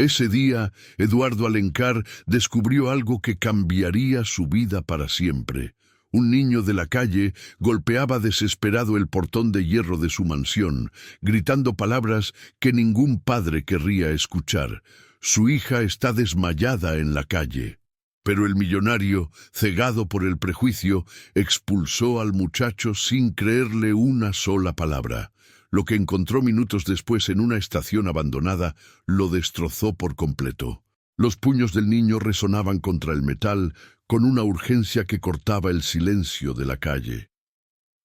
Ese día, Eduardo Alencar descubrió algo que cambiaría su vida para siempre. Un niño de la calle golpeaba desesperado el portón de hierro de su mansión, gritando palabras que ningún padre querría escuchar. Su hija está desmayada en la calle. Pero el millonario, cegado por el prejuicio, expulsó al muchacho sin creerle una sola palabra. Lo que encontró minutos después en una estación abandonada lo destrozó por completo. Los puños del niño resonaban contra el metal con una urgencia que cortaba el silencio de la calle.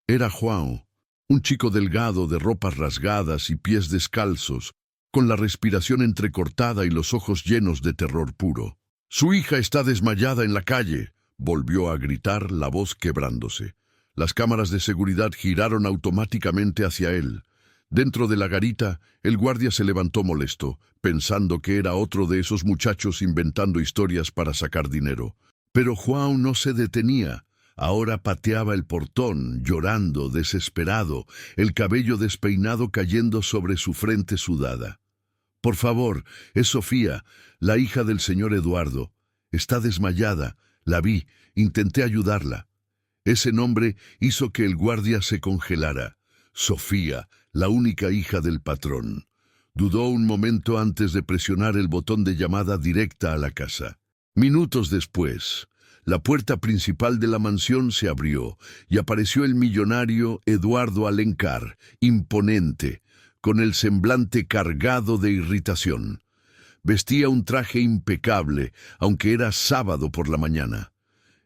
Era João, un chico delgado de ropas rasgadas y pies descalzos, con la respiración entrecortada y los ojos llenos de terror puro. «Su hija está desmayada en la calle», volvió a gritar, la voz quebrándose. Las cámaras de seguridad giraron automáticamente hacia él. Dentro de la garita, el guardia se levantó molesto, pensando que era otro de esos muchachos inventando historias para sacar dinero. Pero João no se detenía. Ahora pateaba el portón, llorando, desesperado, el cabello despeinado cayendo sobre su frente sudada. «Por favor, es Sofía, la hija del señor Eduardo. Está desmayada. La vi, intenté ayudarla». Ese nombre hizo que el guardia se congelara. Sofía, la única hija del patrón. Dudó un momento antes de presionar el botón de llamada directa a la casa. Minutos después, la puerta principal de la mansión se abrió y apareció el millonario Eduardo Alencar, imponente, con el semblante cargado de irritación. Vestía un traje impecable, aunque era sábado por la mañana.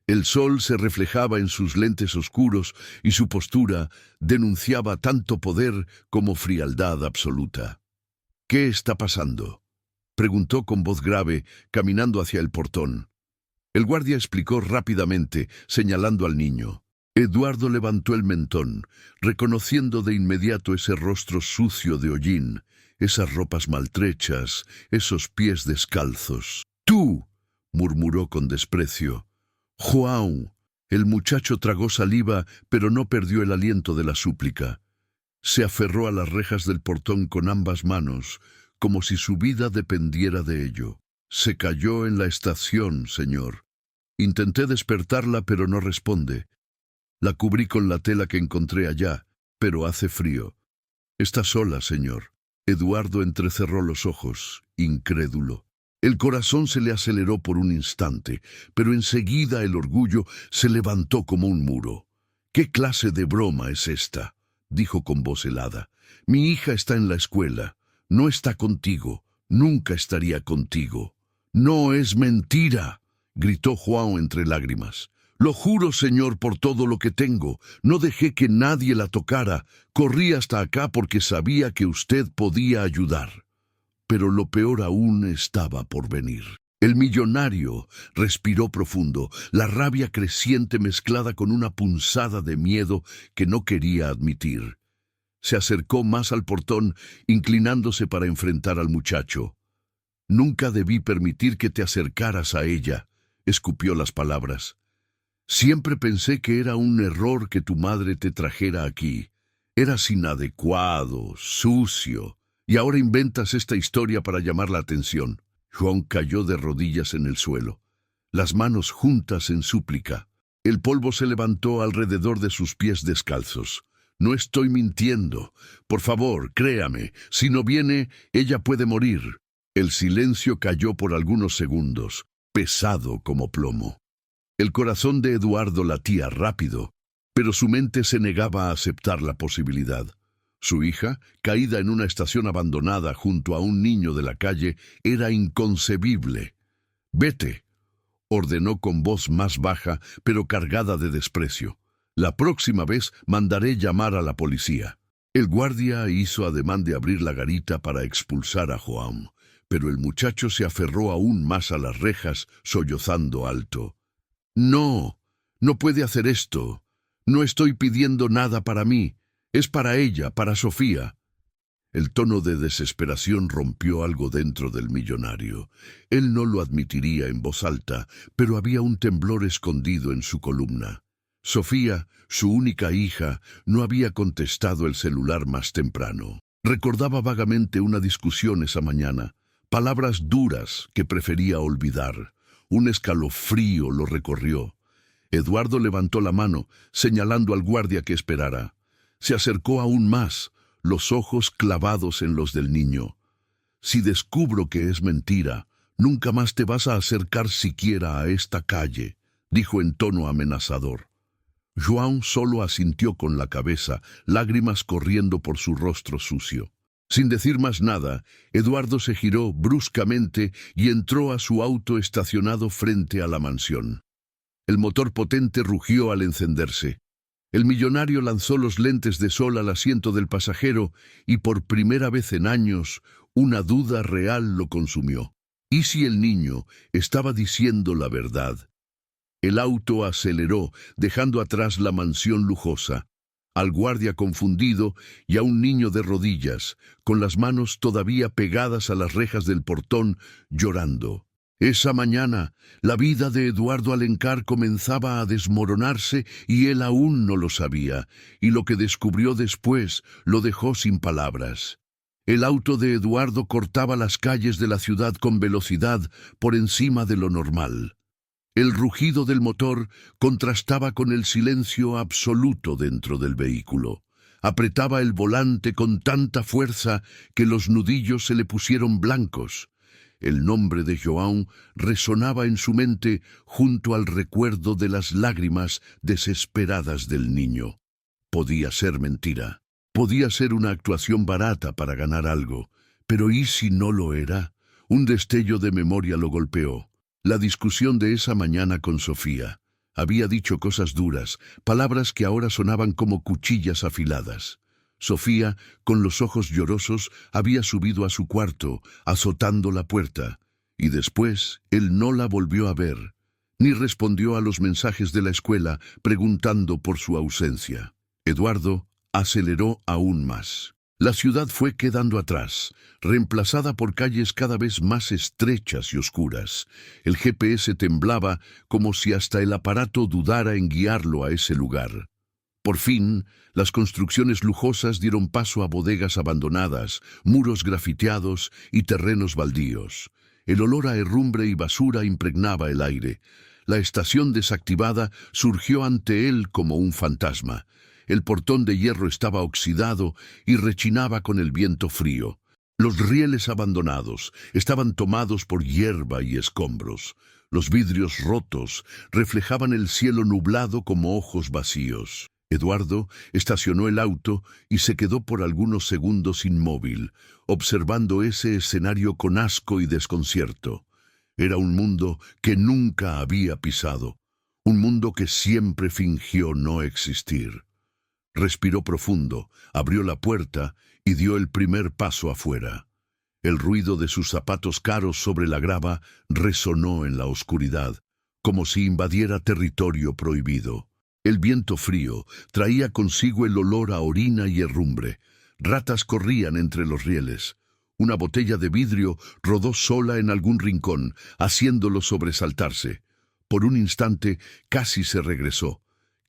El sol se reflejaba en sus lentes oscuros y su postura denunciaba tanto poder como frialdad absoluta. «¿Qué está pasando?», preguntó con voz grave, caminando hacia el portón. El guardia explicó rápidamente, señalando al niño. Eduardo levantó el mentón, reconociendo de inmediato ese rostro sucio de hollín, esas ropas maltrechas, esos pies descalzos. «¡Tú!», murmuró con desprecio. «João». El muchacho tragó saliva, pero no perdió el aliento de la súplica. Se aferró a las rejas del portón con ambas manos, como si su vida dependiera de ello. «Se cayó en la estación, señor. Intenté despertarla, pero no responde. La cubrí con la tela que encontré allá, pero hace frío. Está sola, señor». Eduardo entrecerró los ojos, incrédulo. El corazón se le aceleró por un instante, pero enseguida el orgullo se levantó como un muro. «¿Qué clase de broma es esta?», dijo con voz helada. «Mi hija está en la escuela. No está contigo. Nunca estaría contigo». «No es mentira», gritó João entre lágrimas. «Lo juro, señor, por todo lo que tengo. No dejé que nadie la tocara. Corrí hasta acá porque sabía que usted podía ayudar». Pero lo peor aún estaba por venir. El millonario respiró profundo, la rabia creciente mezclada con una punzada de miedo que no quería admitir. Se acercó más al portón, inclinándose para enfrentar al muchacho. «Nunca debí permitir que te acercaras a ella», escupió las palabras. «Siempre pensé que era un error que tu madre te trajera aquí. Eras inadecuado, sucio, y ahora inventas esta historia para llamar la atención». João cayó de rodillas en el suelo, las manos juntas en súplica. El polvo se levantó alrededor de sus pies descalzos. «No estoy mintiendo. Por favor, créame. Si no viene, ella puede morir». El silencio cayó por algunos segundos, pesado como plomo. El corazón de Eduardo latía rápido, pero su mente se negaba a aceptar la posibilidad. Su hija, caída en una estación abandonada junto a un niño de la calle, era inconcebible. «Vete», ordenó con voz más baja, pero cargada de desprecio. «La próxima vez mandaré llamar a la policía». El guardia hizo ademán de abrir la garita para expulsar a João, pero el muchacho se aferró aún más a las rejas, sollozando alto. «No, no puede hacer esto. No estoy pidiendo nada para mí. Es para ella, para Sofía». El tono de desesperación rompió algo dentro del millonario. Él no lo admitiría en voz alta, pero había un temblor escondido en su columna. Sofía, su única hija, no había contestado el celular más temprano. Recordaba vagamente una discusión esa mañana. palabras duras que prefería olvidar. Un escalofrío lo recorrió. Eduardo levantó la mano, señalando al guardia que esperara. Se acercó aún más, los ojos clavados en los del niño. «Si descubro que es mentira, nunca más te vas a acercar siquiera a esta calle», dijo en tono amenazador. João solo asintió con la cabeza, lágrimas corriendo por su rostro sucio. Sin decir más nada, Eduardo se giró bruscamente y entró a su auto estacionado frente a la mansión. El motor potente rugió al encenderse. El millonario lanzó los lentes de sol al asiento del pasajero y por primera vez en años, una duda real lo consumió. ¿Y si el niño estaba diciendo la verdad? El auto aceleró, dejando atrás la mansión lujosa, al guardia confundido y a un niño de rodillas, con las manos todavía pegadas a las rejas del portón, llorando. Esa mañana, la vida de Eduardo Alencar comenzaba a desmoronarse y él aún no lo sabía, y lo que descubrió después lo dejó sin palabras. El auto de Eduardo cortaba las calles de la ciudad con velocidad por encima de lo normal. El rugido del motor contrastaba con el silencio absoluto dentro del vehículo. Apretaba el volante con tanta fuerza que los nudillos se le pusieron blancos. El nombre de João resonaba en su mente junto al recuerdo de las lágrimas desesperadas del niño. Podía ser mentira. Podía ser una actuación barata para ganar algo. Pero ¿y si no lo era? Un destello de memoria lo golpeó. La discusión de esa mañana con Sofía. Había dicho cosas duras, palabras que ahora sonaban como cuchillas afiladas. Sofía, con los ojos llorosos, había subido a su cuarto, azotando la puerta, y después él no la volvió a ver, ni respondió a los mensajes de la escuela preguntando por su ausencia. Eduardo aceleró aún más. La ciudad fue quedando atrás, reemplazada por calles cada vez más estrechas y oscuras. El GPS temblaba como si hasta el aparato dudara en guiarlo a ese lugar. Por fin, las construcciones lujosas dieron paso a bodegas abandonadas, muros grafiteados y terrenos baldíos. El olor a herrumbre y basura impregnaba el aire. La estación desactivada surgió ante él como un fantasma. El portón de hierro estaba oxidado y rechinaba con el viento frío. Los rieles abandonados estaban tomados por hierba y escombros. Los vidrios rotos reflejaban el cielo nublado como ojos vacíos. Eduardo estacionó el auto y se quedó por algunos segundos inmóvil, observando ese escenario con asco y desconcierto. Era un mundo que nunca había pisado, un mundo que siempre fingió no existir. Respiró profundo, abrió la puerta y dio el primer paso afuera. El ruido de sus zapatos caros sobre la grava resonó en la oscuridad, como si invadiera territorio prohibido. El viento frío traía consigo el olor a orina y herrumbre. Ratas corrían entre los rieles. Una botella de vidrio rodó sola en algún rincón, haciéndolo sobresaltarse. Por un instante casi se regresó.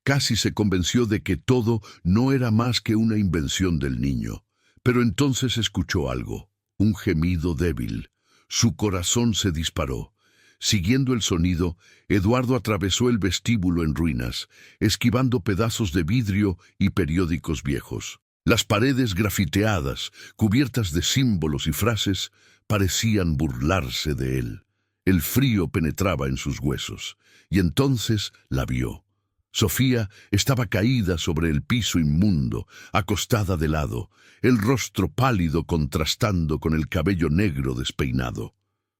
Casi se convenció de que todo no era más que una invención del niño. Pero entonces escuchó algo, un gemido débil. Su corazón se disparó. Siguiendo el sonido, Eduardo atravesó el vestíbulo en ruinas, esquivando pedazos de vidrio y periódicos viejos. Las paredes grafiteadas, cubiertas de símbolos y frases, parecían burlarse de él. El frío penetraba en sus huesos, y entonces la vio. Sofía estaba caída sobre el piso inmundo, acostada de lado, el rostro pálido contrastando con el cabello negro despeinado.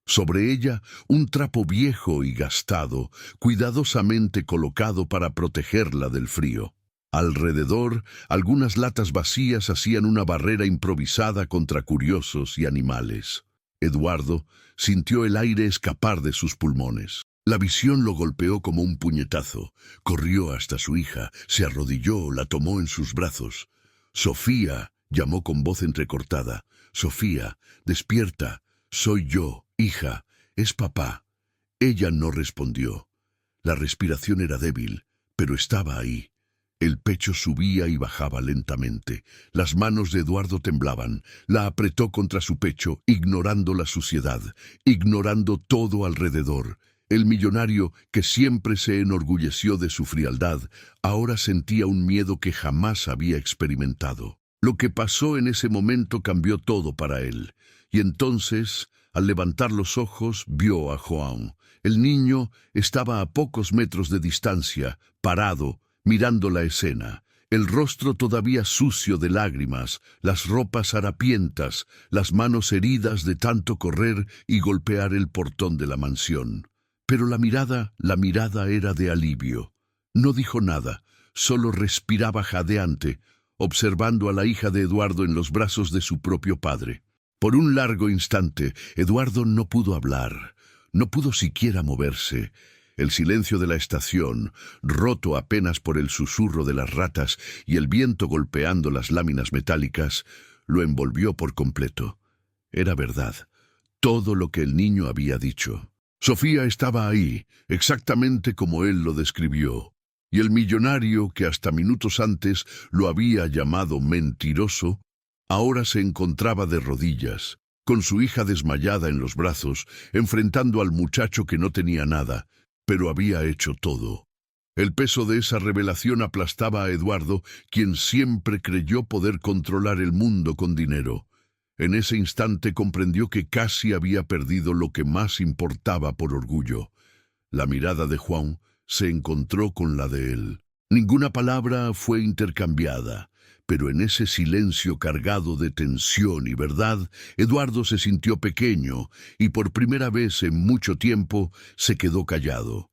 Sobre ella, un trapo viejo y gastado, cuidadosamente colocado para protegerla del frío. Alrededor, algunas latas vacías hacían una barrera improvisada contra curiosos y animales. Eduardo sintió el aire escapar de sus pulmones. La visión lo golpeó como un puñetazo. Corrió hasta su hija, se arrodilló, la tomó en sus brazos. «Sofía», llamó con voz entrecortada. «Sofía, despierta. Soy yo, hija. Es papá». Ella no respondió. La respiración era débil, pero estaba ahí. El pecho subía y bajaba lentamente. Las manos de Eduardo temblaban. La apretó contra su pecho, ignorando la suciedad, ignorando todo alrededor. El millonario, que siempre se enorgulleció de su frialdad, ahora sentía un miedo que jamás había experimentado. Lo que pasó en ese momento cambió todo para él. Y entonces, al levantar los ojos, vio a João. El niño estaba a pocos metros de distancia, parado, mirando la escena, el rostro todavía sucio de lágrimas, las ropas harapientas, las manos heridas de tanto correr y golpear el portón de la mansión. Pero la mirada era de alivio. No dijo nada, solo respiraba jadeante, observando a la hija de Eduardo en los brazos de su propio padre. Por un largo instante, Eduardo no pudo hablar, no pudo siquiera moverse. El silencio de la estación, roto apenas por el susurro de las ratas y el viento golpeando las láminas metálicas, lo envolvió por completo. Era verdad, todo lo que el niño había dicho. Sofía estaba ahí, exactamente como él lo describió, y el millonario, que hasta minutos antes lo había llamado mentiroso, ahora se encontraba de rodillas, con su hija desmayada en los brazos, enfrentando al muchacho que no tenía nada, pero había hecho todo. El peso de esa revelación aplastaba a Eduardo, quien siempre creyó poder controlar el mundo con dinero. En ese instante comprendió que casi había perdido lo que más importaba por orgullo. La mirada de João se encontró con la de él. Ninguna palabra fue intercambiada, pero en ese silencio cargado de tensión y verdad, Eduardo se sintió pequeño y por primera vez en mucho tiempo se quedó callado.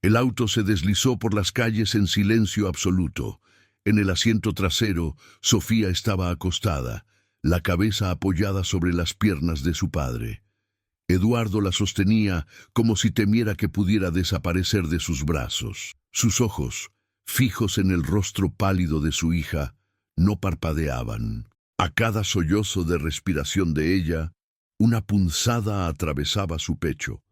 El auto se deslizó por las calles en silencio absoluto. En el asiento trasero, Sofía estaba acostada, la cabeza apoyada sobre las piernas de su padre. Eduardo la sostenía como si temiera que pudiera desaparecer de sus brazos. Sus ojos, fijos en el rostro pálido de su hija, no parpadeaban. A cada sollozo de respiración de ella, una punzada atravesaba su pecho.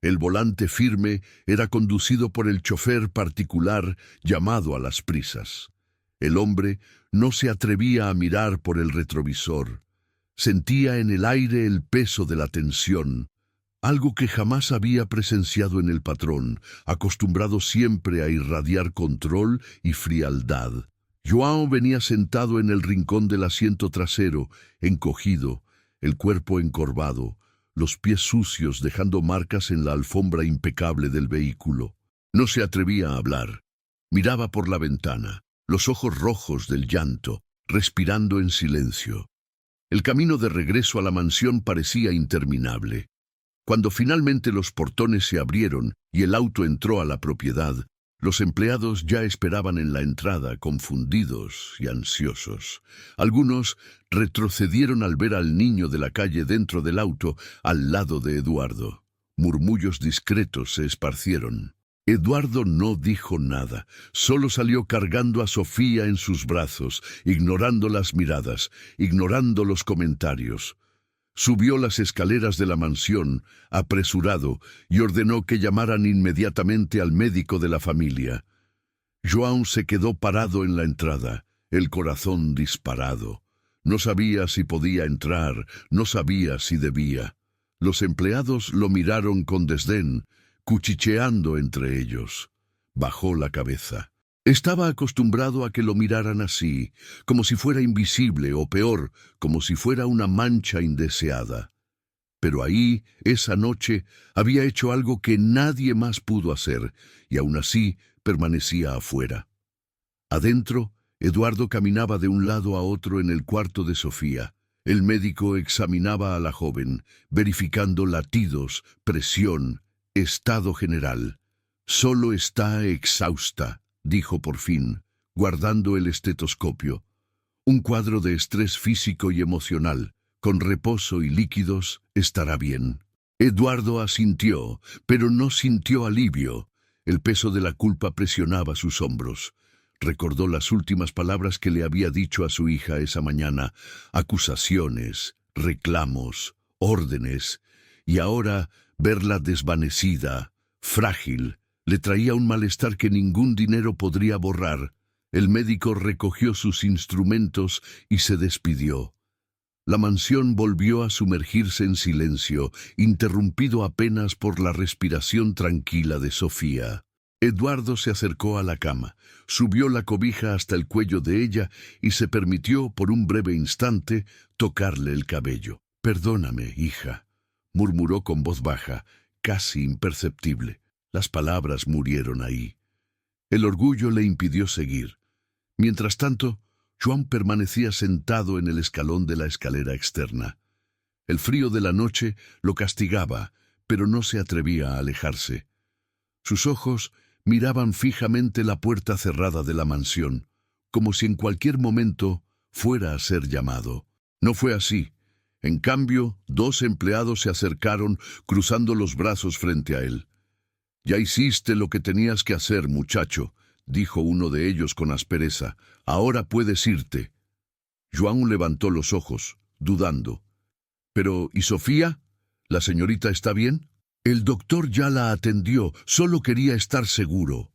El volante firme era conducido por el chofer particular llamado a las prisas. El hombre no se atrevía a mirar por el retrovisor. Sentía en el aire el peso de la tensión, algo que jamás había presenciado en el patrón, acostumbrado siempre a irradiar control y frialdad. João venía sentado en el rincón del asiento trasero, encogido, el cuerpo encorvado, los pies sucios dejando marcas en la alfombra impecable del vehículo. No se atrevía a hablar. Miraba por la ventana, los ojos rojos del llanto, respirando en silencio. El camino de regreso a la mansión parecía interminable. Cuando finalmente los portones se abrieron y el auto entró a la propiedad, los empleados ya esperaban en la entrada, confundidos y ansiosos. Algunos retrocedieron al ver al niño de la calle dentro del auto, al lado de Eduardo. Murmullos discretos se esparcieron. Eduardo no dijo nada, solo salió cargando a Sofía en sus brazos, ignorando las miradas, ignorando los comentarios. Subió las escaleras de la mansión, apresurado, y ordenó que llamaran inmediatamente al médico de la familia. João se quedó parado en la entrada, el corazón disparado. No sabía si podía entrar, no sabía si debía. Los empleados lo miraron con desdén, cuchicheando entre ellos. Bajó la cabeza. Estaba acostumbrado a que lo miraran así, como si fuera invisible o peor, como si fuera una mancha indeseada. Pero ahí, esa noche, había hecho algo que nadie más pudo hacer, y aún así permanecía afuera. Adentro, Eduardo caminaba de un lado a otro en el cuarto de Sofía. El médico examinaba a la joven, verificando latidos, presión, estado general. «Solo está exhausta», dijo por fin, guardando el estetoscopio. «Un cuadro de estrés físico y emocional. Con reposo y líquidos estará bien». Eduardo asintió, pero no sintió alivio. El peso de la culpa presionaba sus hombros. Recordó las últimas palabras que le había dicho a su hija esa mañana, acusaciones, reclamos, órdenes, y ahora verla desvanecida, frágil, le traía un malestar que ningún dinero podría borrar. El médico recogió sus instrumentos y se despidió. La mansión volvió a sumergirse en silencio, interrumpido apenas por la respiración tranquila de Sofía. Eduardo se acercó a la cama, subió la cobija hasta el cuello de ella y se permitió, por un breve instante, tocarle el cabello. «Perdóname, hija», murmuró con voz baja, casi imperceptible. Las palabras murieron ahí. El orgullo le impidió seguir. Mientras tanto, Joan permanecía sentado en el escalón de la escalera externa. El frío de la noche lo castigaba, pero no se atrevía a alejarse. Sus ojos miraban fijamente la puerta cerrada de la mansión, como si en cualquier momento fuera a ser llamado. No fue así. En cambio, 2 empleados se acercaron, cruzando los brazos frente a él. «Ya hiciste lo que tenías que hacer, muchacho», dijo uno de ellos con aspereza. «Ahora puedes irte». Joan levantó los ojos, dudando. «Pero, ¿y Sofía? ¿La señorita está bien?» «El doctor ya la atendió, solo quería estar seguro».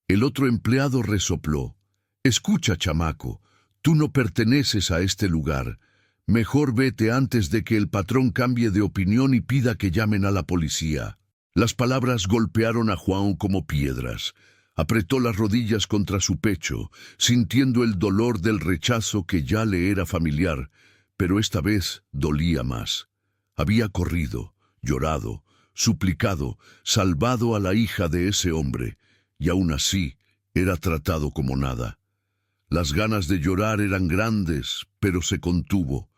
El otro empleado resopló. «Escucha, chamaco, tú no perteneces a este lugar. Mejor vete antes de que el patrón cambie de opinión y pida que llamen a la policía». Las palabras golpearon a Joan como piedras. Apretó las rodillas contra su pecho, sintiendo el dolor del rechazo que ya le era familiar, pero esta vez dolía más. Había corrido, llorado, suplicado, salvado a la hija de ese hombre, y aún así era tratado como nada. Las ganas de llorar eran grandes, pero se contuvo.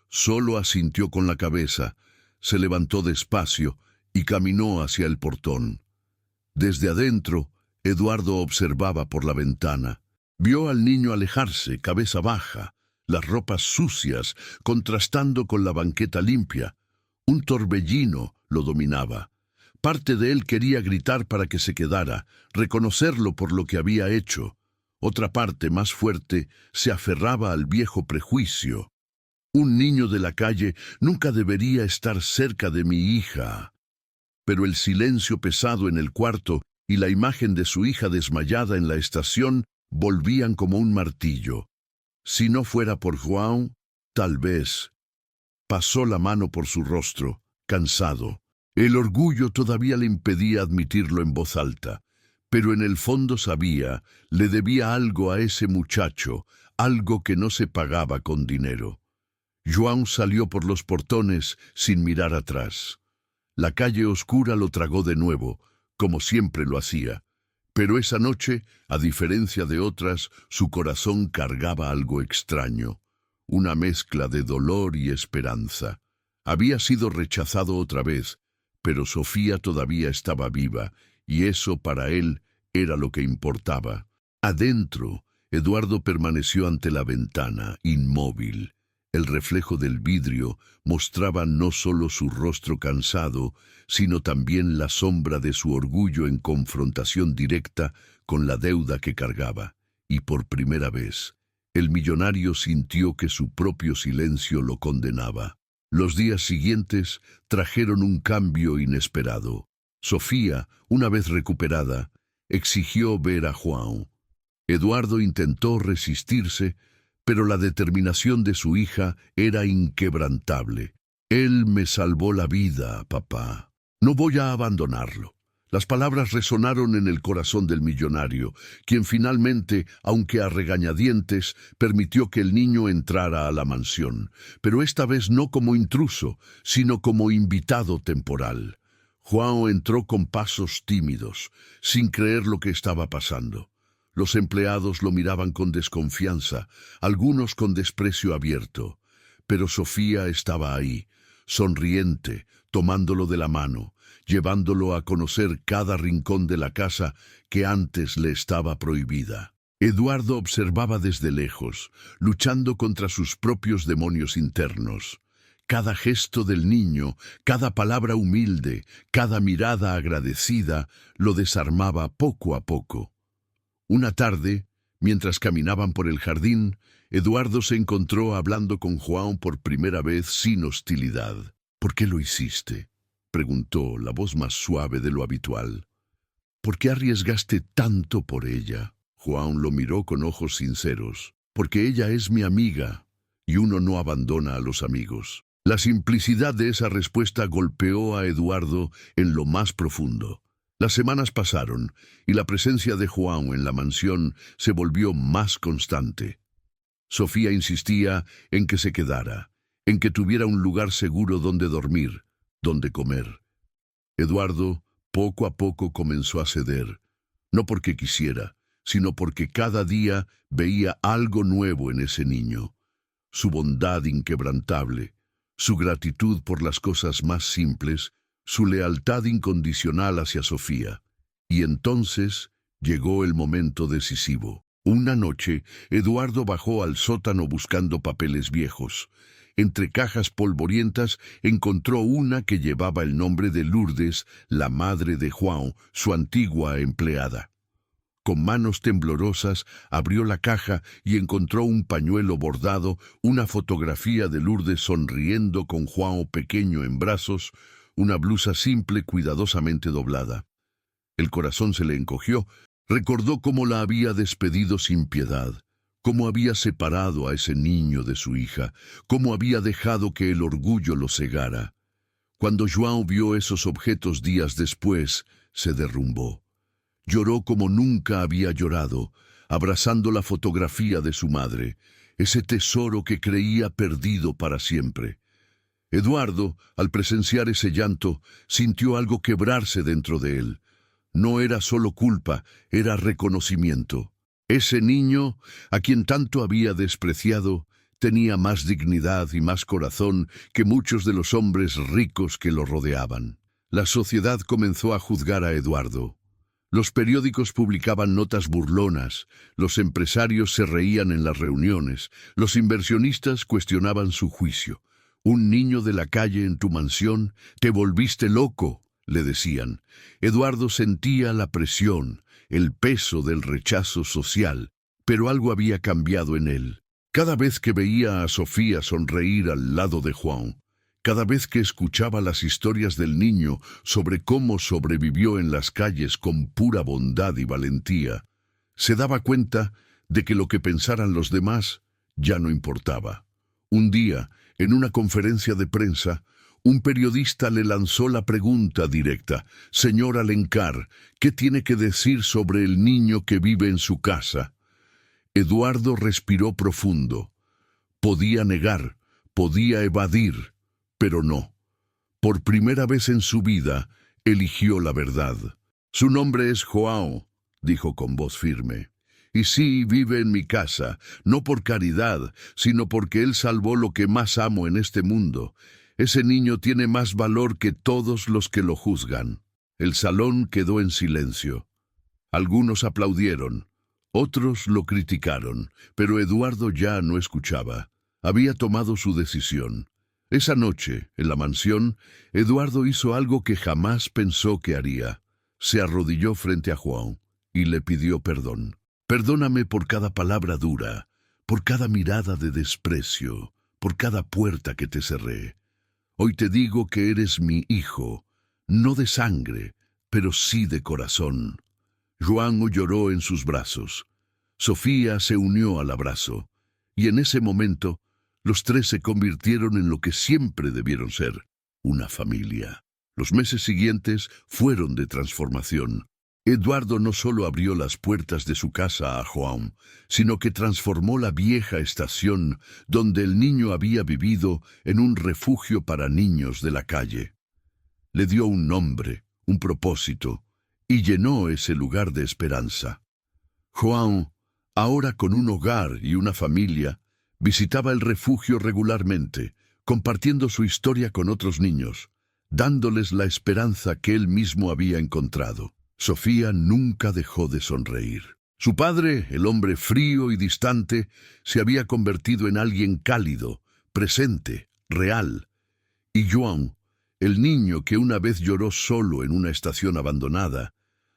Solo asintió con la cabeza, se levantó despacio y caminó hacia el portón. Desde adentro, Eduardo observaba por la ventana. Vio al niño alejarse, cabeza baja, las ropas sucias, contrastando con la banqueta limpia. Un torbellino lo dominaba. Parte de él quería gritar para que se quedara, reconocerlo por lo que había hecho. Otra parte, más fuerte, se aferraba al viejo prejuicio. Un niño de la calle nunca debería estar cerca de mi hija. Pero el silencio pesado en el cuarto y la imagen de su hija desmayada en la estación volvían como un martillo. Si no fuera por Joan, tal vez. Pasó la mano por su rostro, cansado. El orgullo todavía le impedía admitirlo en voz alta, pero en el fondo sabía, le debía algo a ese muchacho, algo que no se pagaba con dinero. Joan salió por los portones sin mirar atrás. La calle oscura lo tragó de nuevo, como siempre lo hacía. Pero esa noche, a diferencia de otras, su corazón cargaba algo extraño, una mezcla de dolor y esperanza. Había sido rechazado otra vez, pero Sofía todavía estaba viva, y eso para él era lo que importaba. Adentro, Eduardo permaneció ante la ventana, inmóvil. El reflejo del vidrio mostraba no solo su rostro cansado, sino también la sombra de su orgullo en confrontación directa con la deuda que cargaba. Y por primera vez, el millonario sintió que su propio silencio lo condenaba. Los días siguientes trajeron un cambio inesperado. Sofía, una vez recuperada, exigió ver a Joan. Eduardo intentó resistirse, pero la determinación de su hija era inquebrantable. «Él me salvó la vida, papá. No voy a abandonarlo». Las palabras resonaron en el corazón del millonario, quien finalmente, aunque a regañadientes, permitió que el niño entrara a la mansión, pero esta vez no como intruso, sino como invitado temporal. Joan entró con pasos tímidos, sin creer lo que estaba pasando. Los empleados lo miraban con desconfianza, algunos con desprecio abierto. Pero Sofía estaba ahí, sonriente, tomándolo de la mano, llevándolo a conocer cada rincón de la casa que antes le estaba prohibida. Eduardo observaba desde lejos, luchando contra sus propios demonios internos. Cada gesto del niño, cada palabra humilde, cada mirada agradecida, lo desarmaba poco a poco. Una tarde, mientras caminaban por el jardín, Eduardo se encontró hablando con Joan por primera vez sin hostilidad. «¿Por qué lo hiciste?», preguntó, la voz más suave de lo habitual. «¿Por qué arriesgaste tanto por ella?». João lo miró con ojos sinceros. Porque ella es mi amiga, y uno no abandona a los amigos. La simplicidad de esa respuesta golpeó a Eduardo en lo más profundo. Las semanas pasaron, y la presencia de João en la mansión se volvió más constante. Sofía insistía en que se quedara, en que tuviera un lugar seguro donde dormir, donde comer. Eduardo, poco a poco, comenzó a ceder, no porque quisiera, sino porque cada día veía algo nuevo en ese niño. Su bondad inquebrantable, su gratitud por las cosas más simples, su lealtad incondicional hacia Sofía. Y entonces llegó el momento decisivo. Una noche, Eduardo bajó al sótano buscando papeles viejos. Entre cajas polvorientas encontró una que llevaba el nombre de Lourdes, la madre de João, su antigua empleada. Con manos temblorosas abrió la caja y encontró un pañuelo bordado, una fotografía de Lourdes sonriendo con João pequeño en brazos, una blusa simple cuidadosamente doblada. El corazón se le encogió. Recordó cómo la había despedido sin piedad, cómo había separado a ese niño de su hija, cómo había dejado que el orgullo lo cegara. Cuando João vio esos objetos días después, se derrumbó. Lloró como nunca había llorado, abrazando la fotografía de su madre, ese tesoro que creía perdido para siempre. Eduardo, al presenciar ese llanto, sintió algo quebrarse dentro de él. No era solo culpa, era reconocimiento. Ese niño, a quien tanto había despreciado, tenía más dignidad y más corazón que muchos de los hombres ricos que lo rodeaban. La sociedad comenzó a juzgar a Eduardo. Los periódicos publicaban notas burlonas, los empresarios se reían en las reuniones, los inversionistas cuestionaban su juicio. «Un niño de la calle en tu mansión, te volviste loco», le decían. Eduardo sentía la presión, el peso del rechazo social, pero algo había cambiado en él. Cada vez que veía a Sofía sonreír al lado de João, cada vez que escuchaba las historias del niño sobre cómo sobrevivió en las calles con pura bondad y valentía, se daba cuenta de que lo que pensaran los demás ya no importaba. Un día, en una conferencia de prensa, un periodista le lanzó la pregunta directa: «Señor Alencar, ¿qué tiene que decir sobre el niño que vive en su casa?» Eduardo respiró profundo. Podía negar, podía evadir, pero no. Por primera vez en su vida, eligió la verdad. «Su nombre es João», dijo con voz firme. «Y sí, vive en mi casa, no por caridad, sino porque él salvó lo que más amo en este mundo. Ese niño tiene más valor que todos los que lo juzgan». El salón quedó en silencio. Algunos aplaudieron, otros lo criticaron, pero Eduardo ya no escuchaba. Había tomado su decisión. Esa noche, en la mansión, Eduardo hizo algo que jamás pensó que haría. Se arrodilló frente a João y le pidió perdón. «Perdóname por cada palabra dura, por cada mirada de desprecio, por cada puerta que te cerré. Hoy te digo que eres mi hijo, no de sangre, pero sí de corazón». João lloró en sus brazos. Sofía se unió al abrazo, y en ese momento los tres se convirtieron en lo que siempre debieron ser, una familia. Los meses siguientes fueron de transformación. Eduardo no solo abrió las puertas de su casa a João, sino que transformó la vieja estación donde el niño había vivido en un refugio para niños de la calle. Le dio un nombre, un propósito, y llenó ese lugar de esperanza. João, ahora con un hogar y una familia, visitaba el refugio regularmente, compartiendo su historia con otros niños, dándoles la esperanza que él mismo había encontrado. Sofía nunca dejó de sonreír. Su padre, el hombre frío y distante, se había convertido en alguien cálido, presente, real. Y João, el niño que una vez lloró solo en una estación abandonada,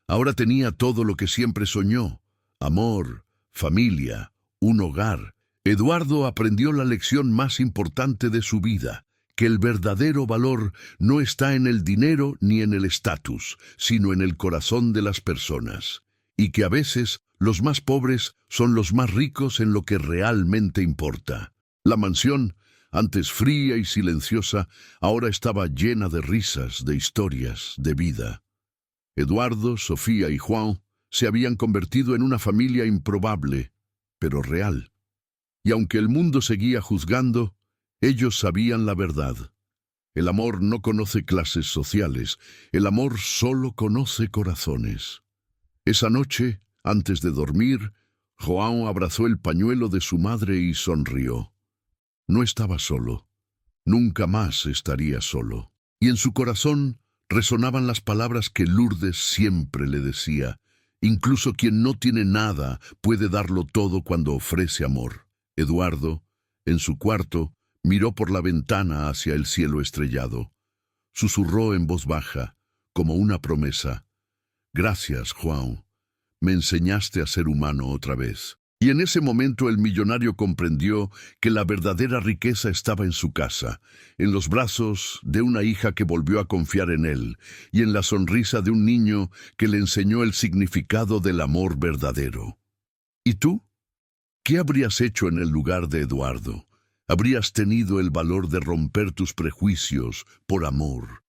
ahora tenía todo lo que siempre soñó: amor, familia, un hogar. Eduardo aprendió la lección más importante de su vida: que el verdadero valor no está en el dinero ni en el estatus, sino en el corazón de las personas, y que a veces Los más pobres son los más ricos en lo que realmente importa. La mansión, antes fría y silenciosa, ahora estaba llena de risas, de historias, de vida. Eduardo, Sofía y Juan se habían convertido en una familia improbable, pero real. Y aunque el mundo seguía juzgando, ellos sabían la verdad. El amor no conoce clases sociales, el amor solo conoce corazones. Esa noche, antes de dormir, João abrazó el pañuelo de su madre y sonrió. No estaba solo. Nunca más estaría solo. Y en su corazón resonaban las palabras que Lourdes siempre le decía: incluso quien no tiene nada puede darlo todo cuando ofrece amor. Eduardo, en su cuarto, miró por la ventana hacia el cielo estrellado. Susurró en voz baja, como una promesa: «Gracias, João. Me enseñaste a ser humano otra vez». Y en ese momento el millonario comprendió que la verdadera riqueza estaba en su casa, en los brazos de una hija que volvió a confiar en él, y en la sonrisa de un niño que le enseñó el significado del amor verdadero. ¿Y tú? ¿Qué habrías hecho en el lugar de Eduardo? ¿Habrías tenido el valor de romper tus prejuicios por amor,